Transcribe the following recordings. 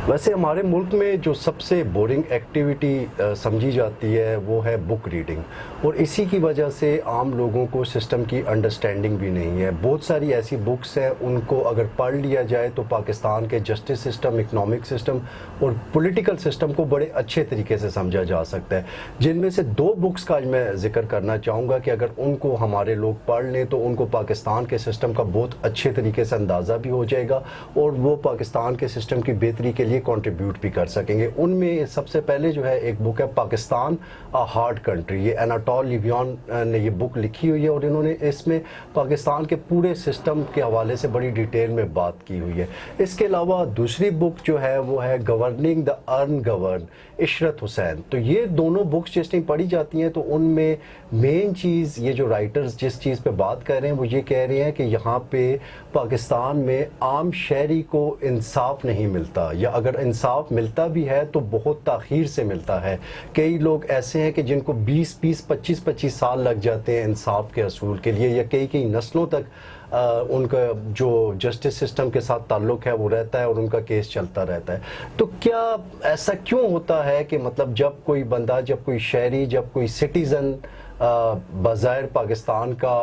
ویسے ہمارے ملک میں جو سب سے بورنگ ایکٹیویٹی سمجھی جاتی ہے وہ ہے بک ریڈنگ، اور اسی کی وجہ سے عام لوگوں کو سسٹم کی انڈرسٹینڈنگ بھی نہیں ہے۔ بہت ساری ایسی بکس ہیں، ان کو اگر پڑھ لیا جائے تو پاکستان کے جسٹس سسٹم، اکنامک سسٹم اور پولیٹیکل سسٹم کو بڑے اچھے طریقے سے سمجھا جا سکتا ہے، جن میں سے دو بکس کا آج میں ذکر کرنا چاہوں گا کہ اگر ان کو ہمارے لوگ پڑھ لیں تو ان کو پاکستان کے سسٹم کا بہت اچھے طریقے سے اندازہ بھی ہو جائے گا اور وہ پاکستان کے سسٹم کی بہتری کے لیے کنٹریبیوٹ بھی کر سکیں گے۔ ان میں سب سے پہلے جو ہے ایک بک ہے پاکستان ہارڈ کنٹری، یہ اناٹول لیویان نے یہ بک لکھی ہوئی ہے، اور انہوں نے اس میں پاکستان کے پورے سسٹم کے حوالے سے بڑی ڈیٹیل میں بات کی ہوئی ہے۔ اس کے علاوہ دوسری بک جو ہے وہ ہے گورننگ دا ان گورن، عشرت حسین۔ تو یہ دونوں بکس جس ٹائم پڑھی جاتی ہیں تو ان میں مین چیز یہ جو رائٹرز جس چیز پہ بات کر رہے ہیں وہ یہ کہہ رہے ہیں کہ یہاں پہ پاکستان میں عام شہری کو انصاف نہیں ملتا، یا اگر انصاف ملتا بھی ہے تو بہت تاخیر سے ملتا ہے۔ کئی لوگ ایسے ہیں کہ جن کو 25 سال لگ جاتے ہیں انصاف کے حصول کے لیے، یا کئی نسلوں تک ان کا جو جسٹس سسٹم کے ساتھ تعلق ہے وہ رہتا ہے اور ان کا کیس چلتا رہتا ہے۔ تو کیا ایسا کیوں ہوتا ہے کہ مطلب جب کوئی بندہ، جب کوئی شہری، جب کوئی سٹیزن بظاہر پاکستان کا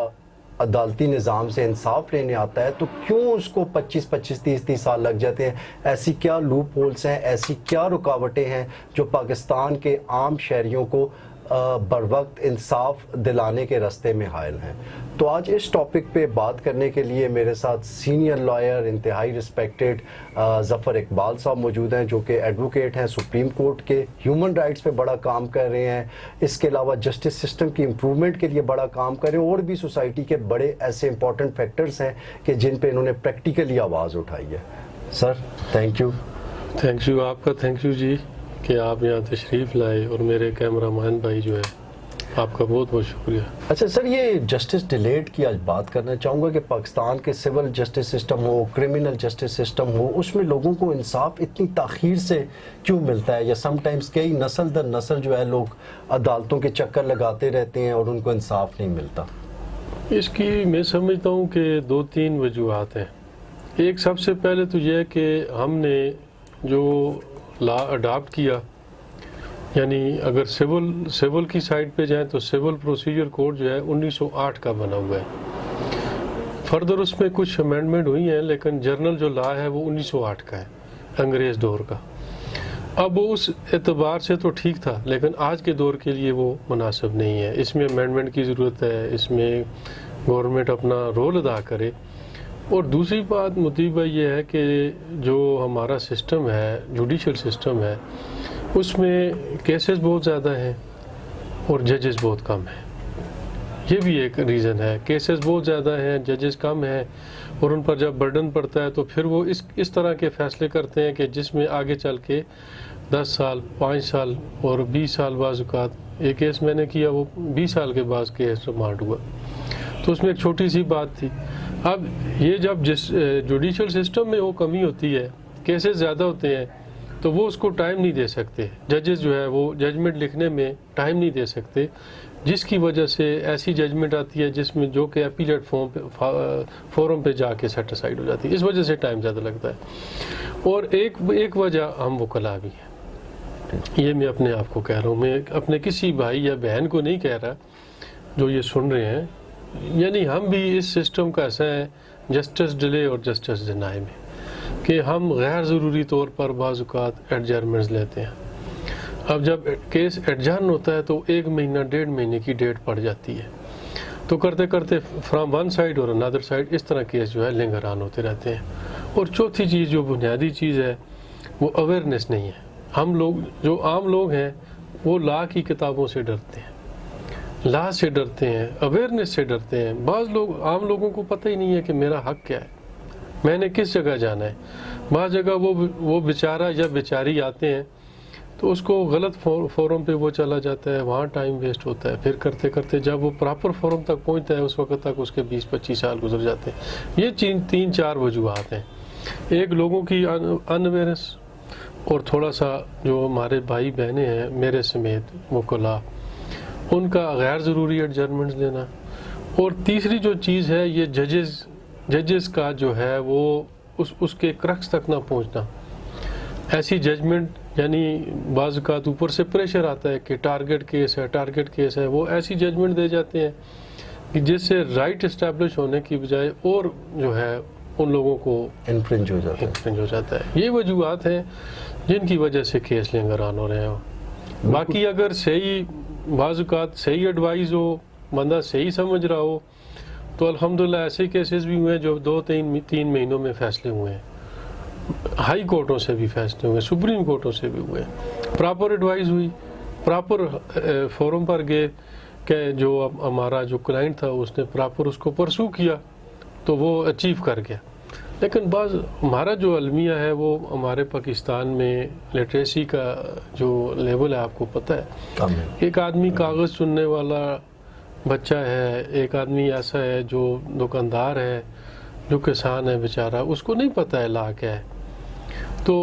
عدالتی نظام سے انصاف لینے آتا ہے تو کیوں اس کو 25 سال لگ جاتے ہیں؟ ایسی کیا لوپ ہولز ہیں، ایسی کیا رکاوٹیں ہیں جو پاکستان کے عام شہریوں کو بر وقت انصاف دلانے کے راستے میں حائل ہیں؟ تو آج اس ٹاپک پہ بات کرنے کے لیے میرے ساتھ سینئر لائر، انتہائی رسپیکٹڈ ظفر اقبال صاحب موجود ہیں، جو کہ ایڈوکیٹ ہیں، سپریم کورٹ کے ہیومن رائٹس پہ بڑا کام کر رہے ہیں، اس کے علاوہ جسٹس سسٹم کی امپرومنٹ کے لیے بڑا کام کر رہے ہیں، اور بھی سوسائٹی کے بڑے ایسے امپورٹنٹ فیکٹرز ہیں کہ جن پہ انہوں نے پریکٹیکلی آواز اٹھائی ہے۔ Sir thank you. Thank you, آپ کا تھینک یو جی کہ آپ یہاں تشریف لائے، اور میرے کیمرہ مین بھائی جو ہے آپ کا بہت بہت شکریہ۔ اچھا سر، یہ جسٹس ڈیلیٹ کی آج بات کرنا چاہوں گا کہ پاکستان کے سول جسٹس سسٹم ہو، کرمنل جسٹس سسٹم ہو، اس میں لوگوں کو انصاف اتنی تاخیر سے کیوں ملتا ہے، یا سم ٹائمز کئی نسل در نسل جو ہے لوگ عدالتوں کے چکر لگاتے رہتے ہیں اور ان کو انصاف نہیں ملتا؟ اس کی میں سمجھتا ہوں کہ 2-3 وجوہات ہیں۔ ایک سب سے پہلے تو یہ ہے کہ ہم نے جو لا اڈاپٹ کیا، یعنی اگر سول کی سائڈ پہ جائیں تو سول پروسیجر کوڈ جو ہے 1908 کا بنا ہوا ہے۔ فردر اس میں کچھ امینڈمنٹ ہوئی ہیں، لیکن جرنل جو لا ہے وہ 1908 کا ہے، انگریز دور کا۔ اب وہ اس اعتبار سے تو ٹھیک تھا، لیکن آج کے دور کے لیے وہ مناسب نہیں ہے۔ اس میں امینڈمنٹ کی ضرورت ہے، اس میں گورنمنٹ اپنا رول ادا کرے۔ اور دوسری بات مطیبہ یہ ہے کہ جو ہمارا سسٹم ہے، جوڈیشل سسٹم ہے، اس میں کیسز بہت زیادہ ہیں اور ججز بہت کم ہیں۔ یہ بھی ایک ریزن ہے، کیسز بہت زیادہ ہیں، ججز کم ہیں، اور ان پر جب برڈن پڑتا ہے تو پھر وہ اس طرح کے فیصلے کرتے ہیں کہ جس میں آگے چل کے 10 سال، 5 سال اور 20 سال بعض اوقات، ایک کیس میں نے کیا وہ 20 سال کے بعد کیس ریمانڈ ہوا، تو اس میں ایک چھوٹی سی بات تھی۔ اب یہ جب جوڈیشل سسٹم میں وہ کمی ہوتی ہے، کیسز زیادہ ہوتے ہیں، تو وہ اس کو ٹائم نہیں دے سکتے، ججز جو ہے وہ ججمنٹ لکھنے میں ٹائم نہیں دے سکتے، جس کی وجہ سے ایسی ججمنٹ آتی ہے جس میں جو کہ اپیلیٹ فورم پہ جا کے سیٹسفائیڈ ہو جاتی ہے، اس وجہ سے ٹائم زیادہ لگتا ہے۔ اور ایک وجہ ہم وکلا بھی ہیں، یہ میں اپنے آپ کو کہہ رہا ہوں، میں اپنے کسی بھائی یا بہن کو نہیں کہہ رہا جو یہ سن رہے ہیں، یعنی ہم بھی اس سسٹم کا ایسا ہے جسٹس ڈیلے اور جسٹس ڈینائی میں، کہ ہم غیر ضروری طور پر بعض اوقات ایڈجرنمنٹس لیتے ہیں۔ اب جب کیس ایڈجرن ہوتا ہے تو 1 مہینہ 1.5 مہینے کی ڈیٹ پڑ جاتی ہے، تو کرتے کرتے فرام ون سائڈ اور اندر سائڈ اس طرح کیس جو ہے لنگر آن ہوتے رہتے ہیں۔ اور چوتھی چیز جو بنیادی چیز ہے وہ اویئرنیس نہیں ہے۔ ہم لوگ جو عام لوگ ہیں وہ لا کی کتابوں سے ڈرتے ہیں، لا سے ڈرتے ہیں، اویئرنیس سے ڈرتے ہیں۔ بعض لوگ، عام لوگوں کو پتہ ہی نہیں ہے کہ میرا حق کیا ہے، میں نے کس جگہ جانا ہے۔ بعض جگہ وہ بیچارہ یا بیچاری آتے ہیں تو اس کو غلط فورم پہ وہ چلا جاتا ہے، وہاں ٹائم ویسٹ ہوتا ہے، پھر کرتے کرتے جب وہ پراپر فورم تک پہنچتا ہے اس وقت تک اس کے 20-25 سال گزر جاتے ہیں۔ یہ 3-4 وجوہات ہیں۔ ایک لوگوں کی ان اویئرنس، اور تھوڑا سا جو ہمارے بھائی بہنیں ہیں میرے سمیت وکلا، ان کا غیر ضروری ایڈجرنمنٹس لینا، اور تیسری جو چیز ہے یہ ججز کا جو ہے وہ اس کے کرکس تک نہ پہنچنا۔ ایسی ججمنٹ یعنی بعض اوقات اوپر سے پریشر آتا ہے کہ ٹارگٹ کیس ہے وہ ایسی ججمنٹ دے جاتے ہیں کہ جس سے رائٹ اسٹیبلش ہونے کی بجائے اور جو ہے ان لوگوں کو انفرنج ہو جاتا ہے. یہ وجوہات ہیں جن کی وجہ سے کیس لنگران ہو رہے ہیں. باقی اگر صحیح بعض اوقات صحیح ایڈوائز ہو, بندہ صحیح سمجھ رہا ہو, تو الحمدللہ ایسے کیسز بھی ہوئے ہیں جو 2-3 مہینوں میں فیصلے ہوئے ہیں. ہائی کورٹوں سے بھی فیصلے ہوئے, سپریم کورٹوں سے بھی ہوئے. پراپر ایڈوائز ہوئی, پراپر فورم پر گئے کہ جو ہمارا جو کلائنٹ تھا اس نے پراپر اس کو پرسو کیا تو وہ اچیو کر گیا. لیکن بعض ہمارا جو المیہ ہے وہ ہمارے پاکستان میں لٹریسی کا جو لیول ہے آپ کو پتہ ہے. ایک آدمی کاغذ چننے والا بچہ ہے, ایک آدمی ایسا ہے جو دکاندار ہے, جو کسان ہے بیچارہ, اس کو نہیں پتہ ہے لا کیا ہے. تو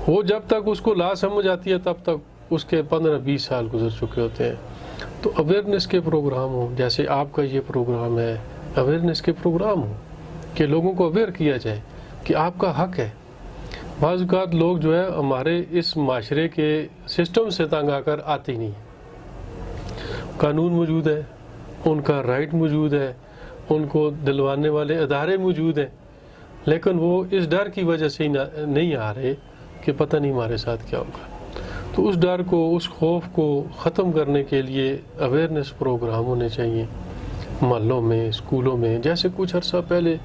وہ جب تک اس کو لا سمجھ آتی ہے تب تک اس کے 15-20 سال گزر چکے ہوتے ہیں. تو اویئرنیس کے پروگرام ہوں, جیسے آپ کا یہ پروگرام ہے, اویئرنیس کے پروگرام ہوں کہ لوگوں کو اویئر کیا جائے کہ آپ کا حق ہے. بعض اوقات لوگ جو ہے ہمارے اس معاشرے کے سسٹم سے تنگ آ کر آتے ہی نہیں. قانون موجود ہے, ان کا رائٹ موجود ہے, ان کو دلوانے والے ادارے موجود ہیں, لیکن وہ اس ڈر کی وجہ سے ہی نہیں آ رہے کہ پتہ نہیں ہمارے ساتھ کیا ہوگا. تو اس ڈر کو, اس خوف کو ختم کرنے کے لیے اویئرنیس پروگرام ہونے چاہیے محلوں میں, اسکولوں میں. جیسے کچھ عرصہ پہلے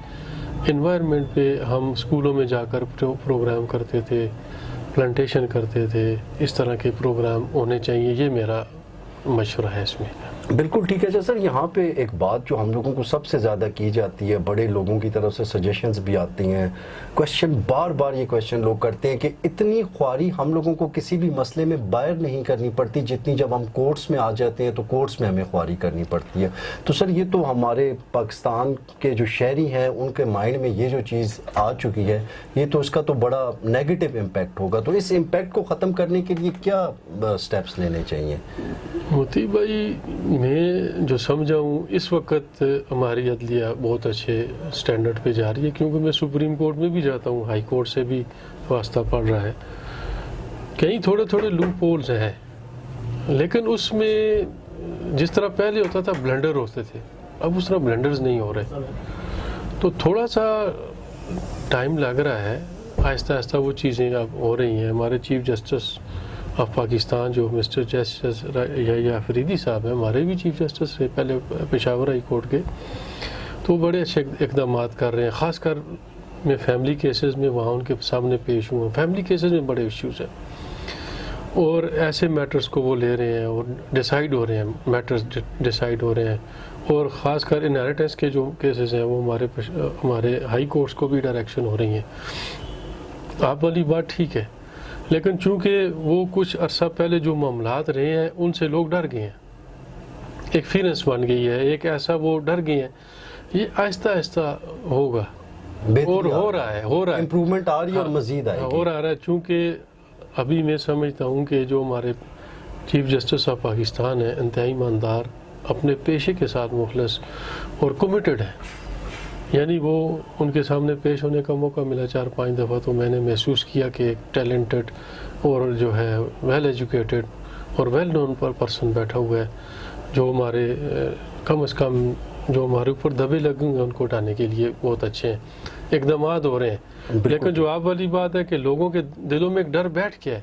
انوائرمنٹ پہ ہم اسکولوں میں جا کر پروگرام کرتے تھے, پلانٹیشن کرتے تھے, اس طرح کے پروگرام ہونے چاہیے. یہ میرا مشورہ ہے اس میں. بالکل ٹھیک ہے سر. یہاں پہ ایک بات جو ہم لوگوں کو سب سے زیادہ کی جاتی ہے, بڑے لوگوں کی طرف سے سجیشنز بھی آتی ہیں, کویشچن بار بار یہ کویشچن لوگ کرتے ہیں کہ اتنی خواری ہم لوگوں کو کسی بھی مسئلے میں باہر نہیں کرنی پڑتی جتنی جب ہم کورٹس میں آ جاتے ہیں تو کورٹس میں ہمیں خواری کرنی پڑتی ہے. تو سر یہ تو ہمارے پاکستان کے جو شہری ہیں ان کے مائنڈ میں یہ جو چیز آ چکی ہے, یہ تو اس کا تو بڑا نیگیٹو امپیکٹ ہوگا. تو اس امپیکٹ کو ختم کرنے کے لیے کیا سٹیپس لینے چاہیے؟ موتی بھائی, میں جو سمجھا ہوں اس وقت ہماری عدلیہ بہت اچھے سٹینڈرڈ پہ جا رہی ہے, کیونکہ میں سپریم کورٹ میں بھی جاتا ہوں, ہائی کورٹ سے بھی واسطہ پڑ رہا ہے. کہیں تھوڑے لوپ ہولز ہیں, لیکن اس میں جس طرح پہلے ہوتا تھا بلنڈر ہوتے تھے, اب اس طرح بلنڈرز نہیں ہو رہے. تو تھوڑا سا ٹائم لگ رہا ہے, آہستہ آہستہ وہ چیزیں اب ہو رہی ہیں. ہمارے چیف جسٹس آف پاکستان جو مسٹر جسٹس یا فریدی صاحب ہیں, ہمارے بھی چیف جسٹس رہے پہلے پشاور ہائی کورٹ کے, تو بڑے اچھے اقدامات کر رہے ہیں. خاص کر میں فیملی کیسز میں وہاں ان کے سامنے پیش ہوں. فیملی کیسز میں بڑے ایشوز ہیں اور ایسے میٹرز کو وہ لے رہے ہیں اور ڈیسائیڈ ہو رہے ہیں, میٹرز ڈیسائیڈ ہو رہے ہیں. اور خاص کر انہیریٹنس کے جو کیسز ہیں وہ ہمارے ہائی کورٹس کو بھی ڈائریکشن ہو رہی ہیں. آپ والی بات ٹھیک ہے, لیکن چونکہ وہ کچھ عرصہ پہلے جو معاملات رہے ہیں ان سے لوگ ڈر گئے ہیں, ایک فیرنس بن گئی ہے, ایک ایسا وہ ڈر گئے ہیں. یہ آہستہ آہستہ ہوگا اور ہو رہا ہے امپروومنٹ آ رہی ہے اور مزید آئے گی. ہو رہا ہے, چونکہ ابھی میں سمجھتا ہوں کہ جو ہمارے چیف جسٹس آف پاکستان ہیں انتہائی ایماندار, اپنے پیشے کے ساتھ مخلص اور کمیٹڈ ہیں. یعنی وہ ان کے سامنے پیش ہونے کا موقع ملا 4-5 دفعہ, تو میں نے محسوس کیا کہ ایک ٹیلنٹڈ اور جو ہے ویل ایجوکیٹڈ اور ویل نون پرسن بیٹھا ہوا ہے, جو ہمارے کم از کم جو ہمارے اوپر دبے لگیں گے ان کو اٹھانے کے لیے بہت اچھے ہیں. اقدامات ہو رہے ہیں, لیکن جو آپ والی بات ہے کہ لوگوں کے دلوں میں ایک ڈر بیٹھ گیا ہے,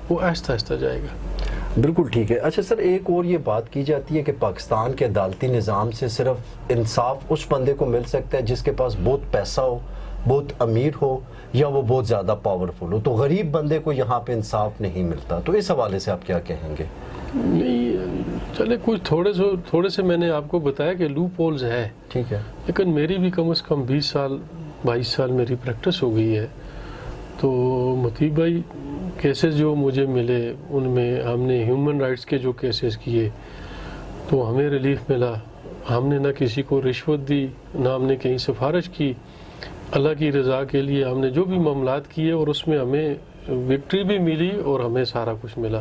وہ آہستہ آہستہ جائے گا. بالکل ٹھیک ہے. اچھا سر, ایک اور یہ بات کی جاتی ہے کہ پاکستان کے عدالتی نظام سے صرف انصاف اس بندے کو مل سکتا ہے جس کے پاس بہت پیسہ ہو, بہت امیر ہو, یا وہ بہت زیادہ پاورفل ہو. تو غریب بندے کو یہاں پہ انصاف نہیں ملتا. تو اس حوالے سے آپ کیا کہیں گے؟ نہیں چلے, کچھ تھوڑے سے میں نے آپ کو بتایا کہ لوپ ہولز ہے, ٹھیک ہے, لیکن میری بھی کم از کم 22 سال میری پریکٹس ہو گئی ہے. تو مطیب بھائی کیسز جو مجھے ملے ان میں ہم نے ہیومن رائٹس کے جو کیسز کیے تو ہمیں ریلیف ملا. ہم نے نہ کسی کو رشوت دی, نہ ہم نے کہیں سفارش کی. اللہ کی رضا کے لیے ہم نے جو بھی معاملات کیے اور اس میں ہمیں وکٹری بھی ملی اور ہمیں سارا کچھ ملا.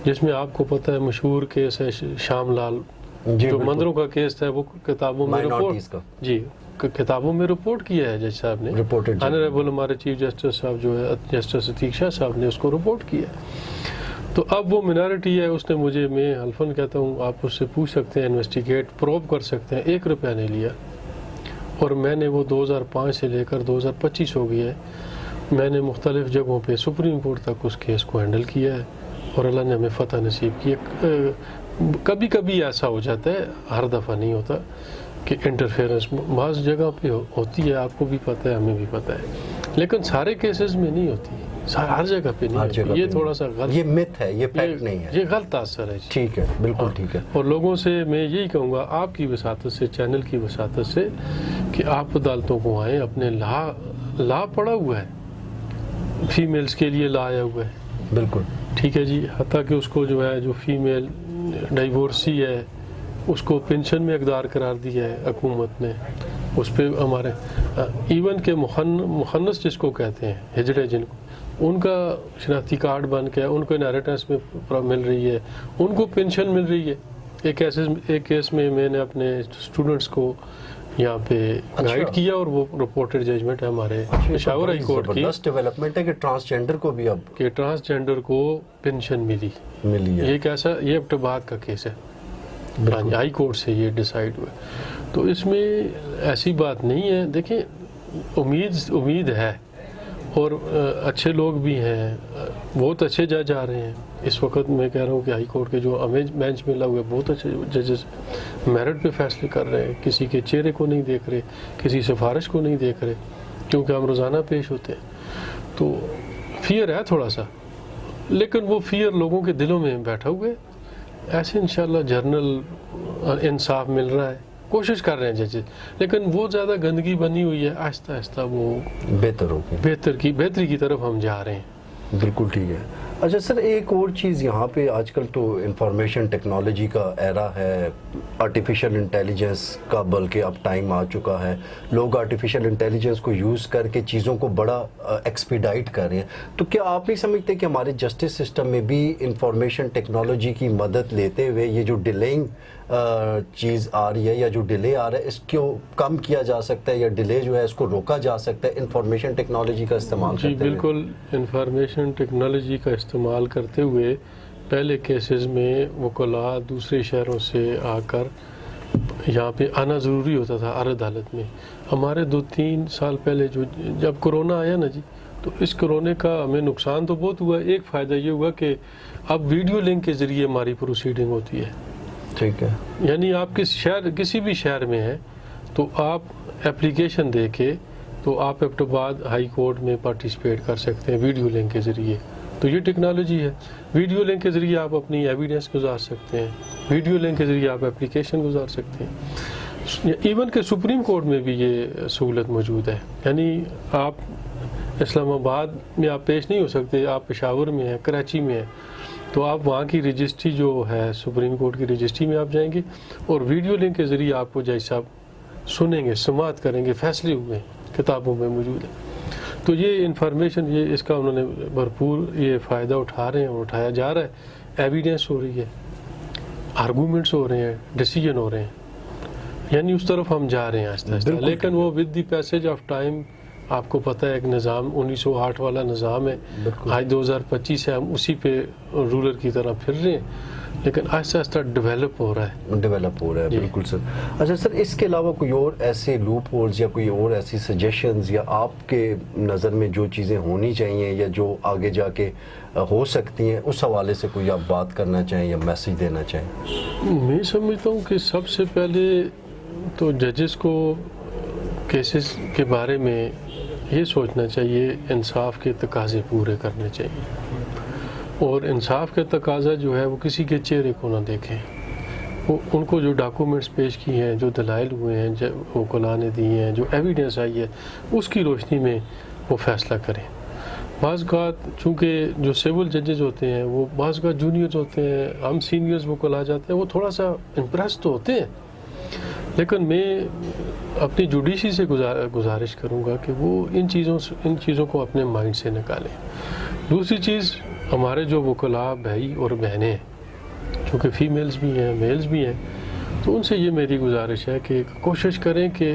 جس میں آپ کو پتہ ہے مشہور کیس ہے شام لال, جو مندروں کا کیس تھا, وہ کتابوں میں رپورٹ, جی کتابوں میں رپورٹ کیا ہے جج صاحب نے, Reported. آنریبل ہمارے چیف جسٹس صاحب جو ہے جسٹس عتیق شاہ صاحب نے اس کو رپورٹ کیا ہے. تو اب وہ منارٹی ہے, اس نے مجھے, میں حلفاً کہتا ہوں آپ اس سے پوچھ سکتے ہیں, انویسٹیگیٹ پروب کر سکتے ہیں, 1 روپیہ نہیں لیا. اور میں نے وہ 2005 سے لے کر 2025 ہو گیا ہے, میں نے مختلف جگہوں پہ سپریم کورٹ تک اس کیس کو ہینڈل کیا ہے, اور اللہ نے ہمیں فتح نصیب کی. کبھی کبھی ایسا ہو جاتا ہے, ہر دفعہ نہیں ہوتا, کہ انٹرفیئرنس بعض جگہ پہ ہوتی ہے, آپ کو بھی پتہ ہے, ہمیں بھی پتہ ہے, لیکن سارے کیسز میں نہیں ہوتی, ہر جگہ پہ نہیں ہوتی. یہ تھوڑا سا غلط, یہ مت ہے, یہ فیکٹ نہیں ہے, یہ غلط تاثر ہے. ٹھیک ہے, بالکل ٹھیک ہے. اور لوگوں سے میں یہی کہوں گا آپ کی وساطت سے, چینل کی وساطت سے, کہ آپ عدالتوں کو آئیں. اپنے لا پڑا ہوا ہے, فیمیلز کے لیے لا آیا ہوا ہے, بالکل ٹھیک ہے جی. حتیٰ کہ اس کو جو ہے, جو فیمیل ڈائیورسی ہے, اس کو پینشن میں اقدار قرار دیا ہے حکومت نے. اس پہ ہمارے ایون کہ مخنث جس کو کہتے ہیں, ہجڑے جن کو, ان کا شناختی کارڈ بن کے ان کو انہیریٹنس میں مل رہی ہے, ان کو پینشن مل رہی ہے. ایک کیس میں نے اپنے اسٹوڈنٹس کو یہاں پہ گائیڈ کیا, اور وہ رپورٹڈ ججمنٹ ہے ہمارے پشاور ہائی کورٹ کی, زبردست ڈیولپمنٹ ہے کہ ٹرانسجینڈر کو بھی اب کہ ٹرانسجینڈر کو پینشن ملی ہے. یہ کیسا, یہ ابتباد کا کیس ہے, ہائی کورٹ سے یہ ڈیسائیڈ ہوا. تو اس میں ایسی بات نہیں ہے. دیکھیں, امید ہے, اور اچھے لوگ بھی ہیں, بہت اچھے جج آ رہے ہیں. اس وقت میں کہہ رہا ہوں کہ ہائی کورٹ کے جو بینچ ملا ہوا ہے, بہت اچھے ججز میرٹ پہ فیصلے کر رہے ہیں, کسی کے چہرے کو نہیں دیکھ رہے, کسی سفارش کو نہیں دیکھ رہے, کیونکہ ہم روزانہ پیش ہوتے ہیں. تو فیئر ہے تھوڑا سا, لیکن وہ فیئر لوگوں کے دلوں میں بیٹھا ہوا ہے. ایسے انشاءاللہ جرنل انصاف مل رہا ہے, کوشش کر رہے ہیں ججز, لیکن وہ زیادہ گندگی بنی ہوئی ہے. آہستہ آہستہ وہ بہتری کی طرف ہم جا رہے ہیں. بالکل ٹھیک ہے. اچھا سر, ایک اور چیز یہاں پہ, آج کل تو انفارمیشن ٹیکنالوجی کا ایرا ہے, آرٹیفیشیل انٹیلیجنس کا بلکہ اب ٹائم آ چکا ہے. لوگ آرٹیفیشیل انٹیلیجنس کو یوز کر کے چیزوں کو بڑا ایکسپیڈائٹ کر رہے ہیں. تو کیا آپ نہیں سمجھتے کہ ہمارے جسٹس سسٹم میں بھی انفارمیشن ٹیکنالوجی کی مدد لیتے ہوئے یہ جو ڈیلینگ چیز آ رہی ہے, یا جو ڈیلے آ رہا ہے, اس کو کم کیا جا سکتا ہے, یا ڈیلے جو ہے اس کو روکا جا سکتا ہے انفارمیشن ٹیکنالوجی کا استعمال کرتے ہوئے؟ جی بالکل, انفارمیشن ٹیکنالوجی کا استعمال کرتے ہوئے پہلے کیسز میں وکلاء دوسرے شہروں سے آ کر یہاں پہ آنا ضروری ہوتا تھا ہر عدالت میں. ہمارے 2-3 سال پہلے جب کرونا آیا نا جی, تو اس کرونے کا ہمیں نقصان تو بہت ہوا. ایک فائدہ یہ ہوا کہ اب ویڈیو لنک کے ذریعے ہماری پروسیڈنگ ہوتی ہے. ٹھیک ہے, یعنی آپ کسی بھی شہر میں ہیں تو آپ اپلیکیشن دے کے تو آپ ابتباد ہائی کورٹ میں پارٹیسپیٹ کر سکتے ہیں ویڈیو لنک کے ذریعے. تو یہ ٹیکنالوجی ہے. ویڈیو لنک کے ذریعے آپ اپنی ایویڈنس گزار سکتے ہیں, ویڈیو لنک کے ذریعے آپ اپلیکیشن گزار سکتے ہیں. ایون کہ سپریم کورٹ میں بھی یہ سہولت موجود ہے. یعنی آپ اسلام آباد میں آپ پیش نہیں ہو سکتے, آپ پشاور میں ہیں, کراچی میں ہیں, تو آپ وہاں کی رجسٹری جو ہے سپریم کورٹ کی رجسٹری میں آپ جائیں گے, اور ویڈیو لنک کے ذریعے آپ کو جج صاحب سنیں گے, سماعت کریں گے, فیصلے ہوئے ہیں, کتابوں میں موجود ہے. تو یہ انفارمیشن, یہ اس کا انہوں نے بھرپور یہ فائدہ اٹھا رہے ہیں, اٹھایا جا رہا ہے. ایویڈنس ہو رہی ہے, آرگومنٹس ہو رہے ہیں, ڈیسیجن ہو رہے ہیں, یعنی اس طرف ہم جا رہے ہیں آہستہ آہستہ. لیکن وہ with the passage of time, آپ کو پتہ ہے ایک نظام 1908 والا نظام ہے, آج 2025 ہے, ہم اسی پہ رولر کی طرح پھر رہے ہیں, لیکن آہستہ آہستہ ڈیولپ ہو رہا ہے. بالکل سر. اچھا سر, اس کے علاوہ کوئی اور ایسے لوپ ہولز یا کوئی اور ایسی سجیشنز, یا آپ کے نظر میں جو چیزیں ہونی چاہیے یا جو آگے جا کے ہو سکتی ہیں, اس حوالے سے کوئی آپ بات کرنا چاہیں یا میسج دینا چاہیں؟ میں سمجھتا ہوں کہ سب سے پہلے تو ججز کو کیسز کے بارے میں یہ سوچنا چاہیے, انصاف کے تقاضے پورے کرنے چاہیے, اور انصاف کا تقاضا جو ہے وہ کسی کے چہرے کو نہ دیکھیں. وہ ان کو جو ڈاکومنٹس پیش کیے ہیں, جو دلائل ہوئے ہیں, جو وکلاء نے دی ہیں, جو ایویڈنس آئی ہے, اس کی روشنی میں وہ فیصلہ کریں. بعض اوقات چونکہ جو سول ججز ہوتے ہیں وہ بعض اوقات جونیئرز ہوتے ہیں, ہم سینئرز وکلاء جاتے ہیں, وہ تھوڑا سا امپریس تو ہوتے ہیں, لیکن میں اپنی جوڈیشی سے گزارش کروں گا کہ وہ ان چیزوں کو اپنے مائنڈ سے نکالیں. دوسری چیز, ہمارے جو وکلاء بھائی اور بہنیں ہیں, چونکہ فیمیلز بھی ہیں, میلز بھی ہیں, تو ان سے یہ میری گزارش ہے کہ کوشش کریں کہ